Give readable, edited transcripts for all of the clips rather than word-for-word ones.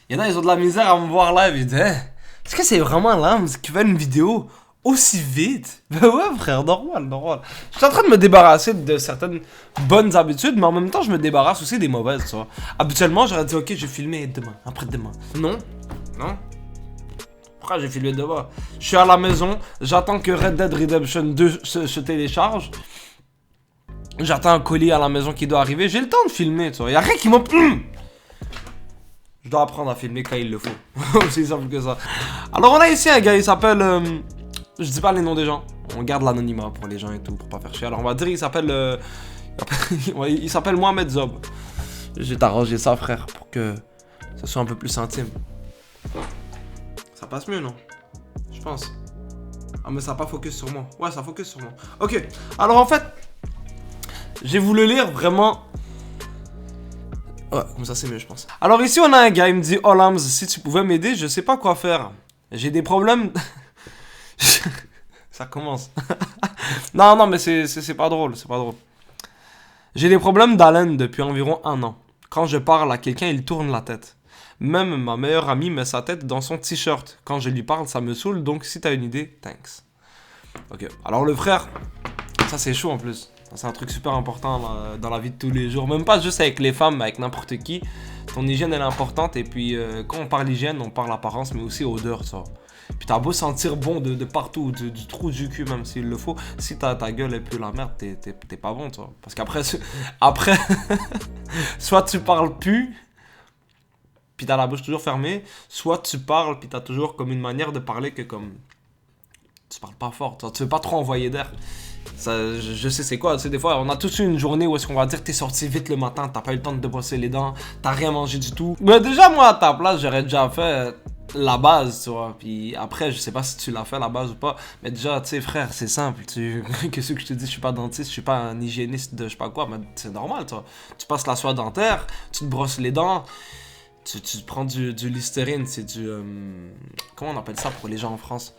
Il y en a, ils ont de la misère à me voir live. Ils disent, hein, est-ce que c'est vraiment Lams qui fait une vidéo aussi vite? Ben ouais, frère, normal, normal. Je suis en train de me débarrasser de certaines bonnes habitudes, mais en même temps, je me débarrasse aussi des mauvaises, tu vois. Habituellement, j'aurais dit, ok, je vais filmer demain, après-demain. Non, non. Pourquoi j'ai filmé demain? Je suis à la maison, j'attends que Red Dead Redemption 2 se télécharge. J'attends un colis à la maison qui doit arriver. J'ai le temps de filmer, tu vois. Y'a rien qui m'a... Je dois apprendre à filmer quand il le faut. C'est simple que ça. Alors on a ici un gars, il s'appelle... Je dis pas les noms des gens. On garde l'anonymat pour les gens et tout, pour pas faire chier. Alors on va dire, il s'appelle... ouais, il s'appelle Mohamed Zob. J'ai arrangé ça, frère, pour que ça soit un peu plus intime. Ça passe mieux, non? Je pense. Ah mais ça a pas focus sur moi. Ouais, ça focus sur moi. Ok. Alors en fait... J'ai voulu lire vraiment... Ouais, comme ça c'est mieux, je pense. Alors ici, on a un gars, il me dit, oh Lams, si tu pouvais m'aider, je sais pas quoi faire. J'ai des problèmes... Ça commence. Non, non, mais c'est pas drôle, c'est pas drôle. J'ai des problèmes d'haleine depuis environ 1 an. Quand je parle à quelqu'un, il tourne la tête. Même ma meilleure amie met sa tête dans son t-shirt. Quand je lui parle, ça me saoule, donc si t'as une idée, thanks. Ok, alors le frère, ça c'est chaud en plus. C'est un truc super important dans la vie de tous les jours. Même pas juste avec les femmes, mais avec n'importe qui. Ton hygiène, elle est importante. Et puis, quand on parle hygiène, on parle apparence, mais aussi odeur, ça. Puis t'as beau sentir bon de partout, du trou du cul, même s'il le faut. Si ta gueule est plus la merde, t'es pas bon, toi. Parce qu'après, soit tu parles plus, puis t'as la bouche toujours fermée. Soit tu parles, puis t'as toujours comme une manière de parler que comme... Tu parles pas fort, toi. Tu veux pas trop envoyer d'air. Ça, je sais c'est quoi, tu sais, des fois on a tous eu une journée où est-ce qu'on va dire t'es sorti vite le matin, t'as pas eu le temps de te brosser les dents, t'as rien mangé du tout. Mais déjà moi à ta place j'aurais déjà fait la base, tu vois, puis après je sais pas si tu l'as fait la base ou pas, mais déjà tu sais frère c'est simple, qu'est-ce que je te dis, je suis pas dentiste, je suis pas un hygiéniste de je sais pas quoi, mais c'est normal tu vois. Tu passes la soie dentaire, tu te brosses les dents, tu prends du Listerine, c'est du... comment on appelle ça pour les gens en France?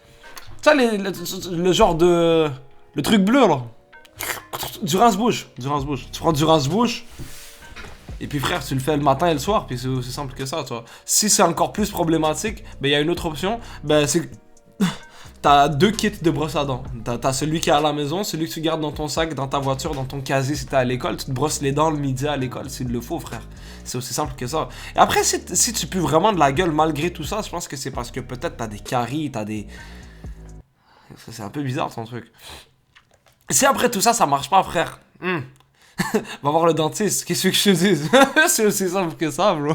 Tu sais le genre de... Le truc bleu là. Du rince-bouche. Du rince-bouche. Tu prends du rince-bouche. Et puis frère, tu le fais le matin et le soir. Puis c'est aussi simple que ça, tu vois. Si c'est encore plus problématique, ben il y a une autre option. Ben c'est... T'as 2 kits de brosse à dents. T'as celui qui est à la maison, celui que tu gardes dans ton sac, dans ta voiture, dans ton casier si t'es à l'école. Tu te brosses les dents le midi à l'école s'il le faut, frère. C'est aussi simple que ça. Et après, si tu pues vraiment de la gueule malgré tout ça, je pense que c'est parce que peut-être t'as des caries, t'as des... C'est un peu bizarre ton truc. Si après tout ça, ça marche pas, frère, va voir le dentiste. Qu'est-ce que je te dis? C'est aussi simple que ça, bro.